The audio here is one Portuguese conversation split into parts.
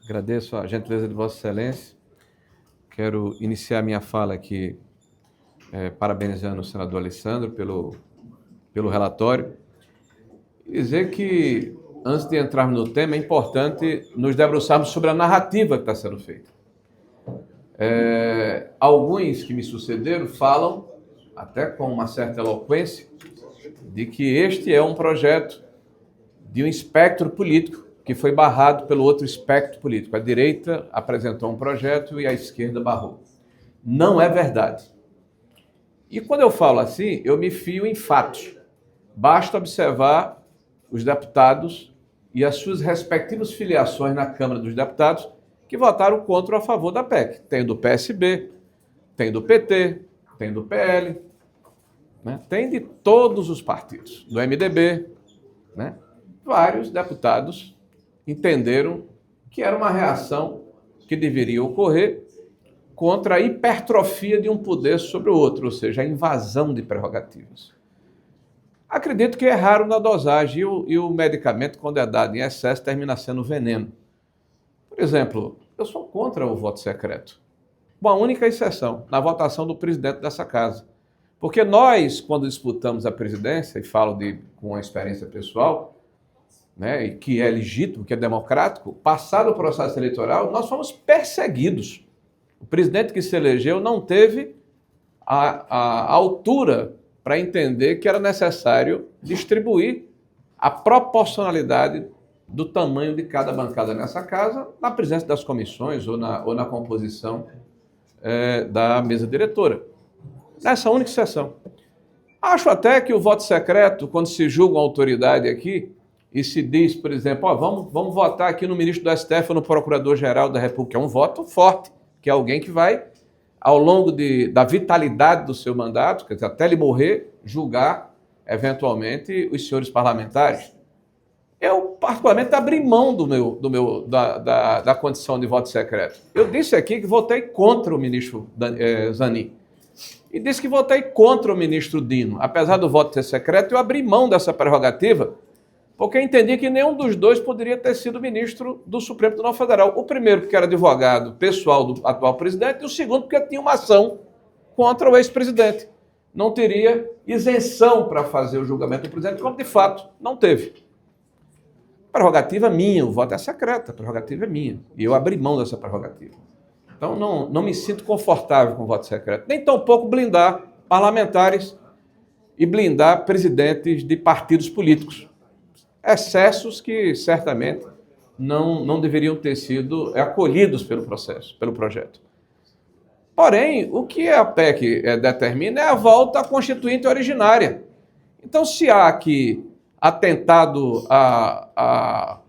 Agradeço a gentileza de Vossa Excelência. Quero iniciar minha fala aqui parabenizando o senador Alessandro pelo relatório e dizer que, antes de entrarmos no tema, é importante nos debruçarmos sobre a narrativa que está sendo feita. Alguns que me sucederam falam, até com uma certa eloquência, de que este é um projeto de um espectro político que foi barrado pelo outro espectro político. A direita apresentou um projeto e a esquerda barrou. Não é verdade. E quando eu falo assim, eu me fio em fatos. Basta observar os deputados e as suas respectivas filiações na Câmara dos Deputados que votaram contra ou a favor da PEC. Tem do PSB, tem do PT, tem do PL, né? Tem de todos os partidos, do MDB, né? Vários deputados entenderam que era uma reação que deveria ocorrer contra a hipertrofia de um poder sobre o outro, ou seja, a invasão de prerrogativas. Acredito que erraram na dosagem e o medicamento, quando é dado em excesso, termina sendo veneno. Por exemplo, eu sou contra o voto secreto. Uma única exceção, na votação do presidente dessa casa. Porque nós, quando disputamos a presidência, e falo com a experiência pessoal, né, e que é legítimo, que é democrático, passado o processo eleitoral, nós fomos perseguidos. O presidente que se elegeu não teve a altura para entender que era necessário distribuir a proporcionalidade do tamanho de cada bancada nessa casa, na presença das comissões ou na composição da mesa diretora. Nessa única exceção. Acho até que o voto secreto, quando se julga uma autoridade aqui, e se diz, por exemplo, vamos votar aqui no ministro do STF ou no Procurador-Geral da República, é um voto forte, que é alguém que vai, ao longo da vitalidade do seu mandato, quer dizer, até ele morrer, julgar, eventualmente, os senhores parlamentares. Eu, particularmente, abri mão da condição de voto secreto. Eu disse aqui que votei contra o ministro Zanin. E disse que votei contra o ministro Dino. Apesar do voto ser secreto, eu abri mão dessa prerrogativa, porque entendi que nenhum dos dois poderia ter sido ministro do Supremo Tribunal Federal. O primeiro porque era advogado pessoal do atual presidente, e o segundo porque tinha uma ação contra o ex-presidente. Não teria isenção para fazer o julgamento do presidente, como de fato não teve. Prerrogativa minha, o voto é secreto, a prerrogativa é minha. E eu abri mão dessa prerrogativa. Então não me sinto confortável com o voto secreto. Nem tampouco blindar parlamentares e blindar presidentes de partidos políticos. Excessos que certamente não deveriam ter sido acolhidos pelo processo, pelo projeto. Porém, o que a PEC determina é a volta à Constituinte originária. Então, se há aqui atentado à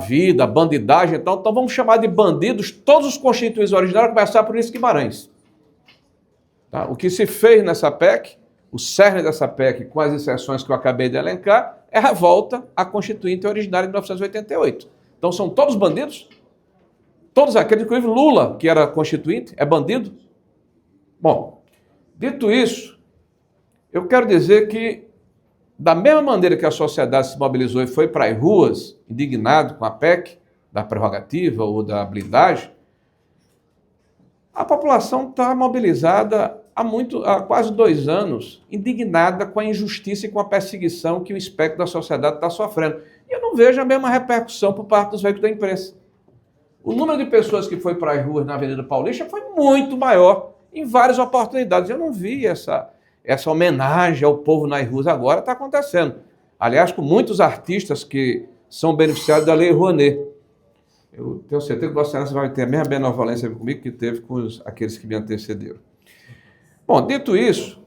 vida, bandidagem, então vamos chamar de bandidos todos os constituintes originários, a começar por Ulisses Guimarães. Tá? O que se fez nessa PEC, o cerne dessa PEC, com as exceções que eu acabei de elencar, é a volta à Constituinte originária de 1988. Então são todos bandidos? Todos aqueles, inclusive Lula, que era constituinte, é bandido? Bom, dito isso, eu quero dizer que, da mesma maneira que a sociedade se mobilizou e foi para as ruas, indignado com a PEC, da prerrogativa ou da blindagem, a população está mobilizada há quase 2 anos, indignada com a injustiça e com a perseguição que o espectro da sociedade está sofrendo. E eu não vejo a mesma repercussão por parte dos veículos da imprensa. O número de pessoas que foi para as ruas na Avenida Paulista foi muito maior em várias oportunidades. Eu não vi essa homenagem ao povo nas ruas agora, está acontecendo. Aliás, com muitos artistas que são beneficiados da Lei Rouanet. Eu tenho certeza que Vossa Excelência vai ter a mesma benevolência comigo que teve com aqueles que me antecederam. Bom, dito isso,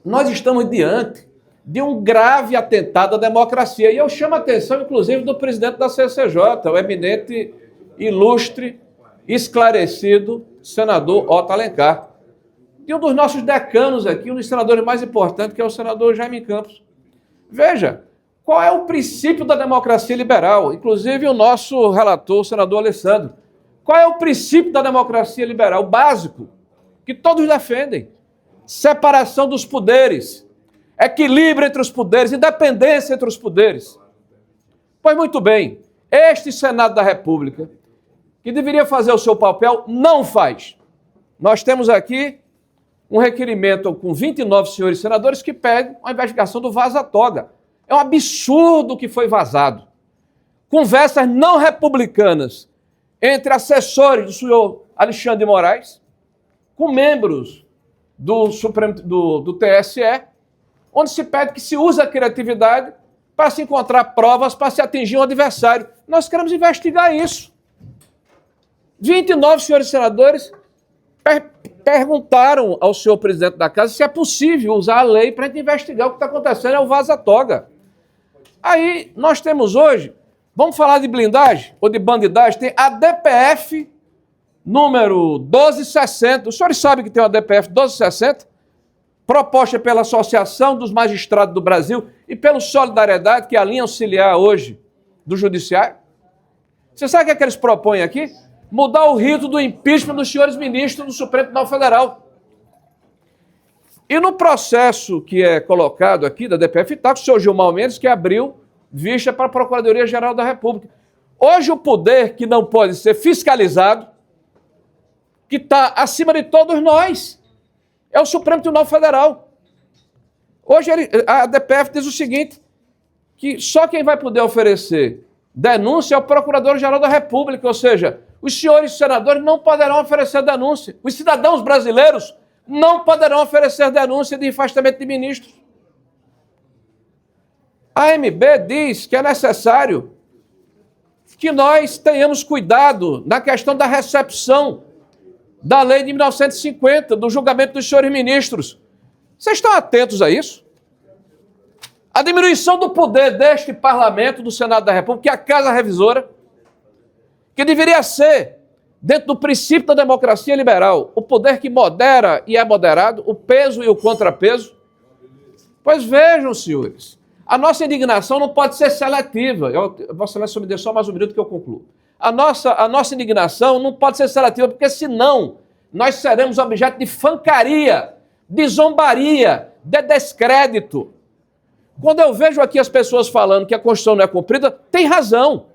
nós estamos diante de um grave atentado à democracia. E eu chamo a atenção, inclusive, do presidente da CCJ, o eminente, ilustre, esclarecido senador Otto Alencar. E um dos nossos decanos aqui, um dos senadores mais importantes, que é o senador Jaime Campos. Veja, qual é o princípio da democracia liberal? Inclusive o nosso relator, o senador Alessandro. Qual é o princípio da democracia liberal básico? Que todos defendem. Separação dos poderes, equilíbrio entre os poderes, independência entre os poderes. Pois muito bem, este Senado da República, que deveria fazer o seu papel, não faz. Nós temos aqui um requerimento com 29 senhores senadores que pedem uma investigação do vaza-toga. É um absurdo o que foi vazado. Conversas não republicanas entre assessores do senhor Alexandre de Moraes com membros do TSE, onde se pede que se use a criatividade para se encontrar provas, para se atingir um adversário. Nós queremos investigar isso. 29 senhores senadores perguntaram ao senhor presidente da casa se é possível usar a lei para a gente investigar o que está acontecendo, é o vaza-toga. Aí nós temos hoje, vamos falar de blindagem ou de bandidagem, tem a DPF número 1260. Os senhores sabem que tem uma DPF 1260, proposta pela Associação dos Magistrados do Brasil e pelo Solidariedade, que é a linha auxiliar hoje do Judiciário. Você sabe o que é que eles propõem aqui? Mudar o rito do impeachment dos senhores ministros do Supremo Tribunal Federal. E no processo que é colocado aqui da DPF, está com o senhor Gilmar Mendes, que abriu vista para a Procuradoria-Geral da República. Hoje o poder que não pode ser fiscalizado, que está acima de todos nós, é o Supremo Tribunal Federal. Hoje a DPF diz o seguinte, que só quem vai poder oferecer denúncia é o Procurador-Geral da República, ou seja, os senhores senadores não poderão oferecer denúncia. Os cidadãos brasileiros não poderão oferecer denúncia de afastamento de ministros. A AMB diz que é necessário que nós tenhamos cuidado na questão da recepção da lei de 1950, do julgamento dos senhores ministros. Vocês estão atentos a isso? A diminuição do poder deste parlamento, do Senado da República, que é a Casa Revisora, que deveria ser, dentro do princípio da democracia liberal, o poder que modera e é moderado, o peso e o contrapeso. Pois vejam, senhores, a nossa indignação não pode ser seletiva. Vossa Excelência, me dê só mais um minuto que eu concluo. A nossa indignação não pode ser seletiva, porque senão nós seremos objeto de fancaria, de zombaria, de descrédito. Quando eu vejo aqui as pessoas falando que a Constituição não é cumprida, tem razão.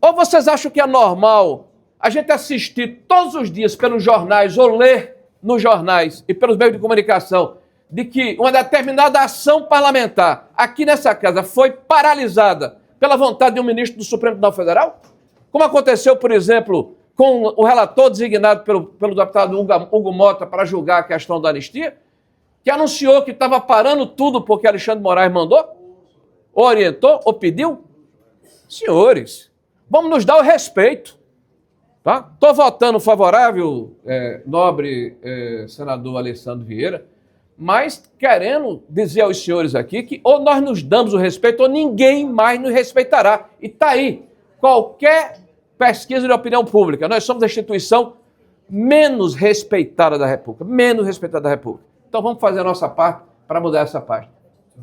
Ou vocês acham que é normal a gente assistir todos os dias pelos jornais ou ler nos jornais e pelos meios de comunicação de que uma determinada ação parlamentar aqui nessa casa foi paralisada pela vontade de um ministro do Supremo Tribunal Federal? Como aconteceu, por exemplo, com o relator designado pelo deputado Hugo Mota para julgar a questão da anistia, que anunciou que estava parando tudo porque Alexandre de Moraes mandou, ou orientou, ou pediu? Senhores, vamos nos dar o respeito. Tá? Estou votando favorável, nobre senador Alessandro Vieira, mas querendo dizer aos senhores aqui que ou nós nos damos o respeito ou ninguém mais nos respeitará. E está aí, qualquer pesquisa de opinião pública, nós somos a instituição menos respeitada da República, menos respeitada da República. Então vamos fazer a nossa parte para mudar essa parte.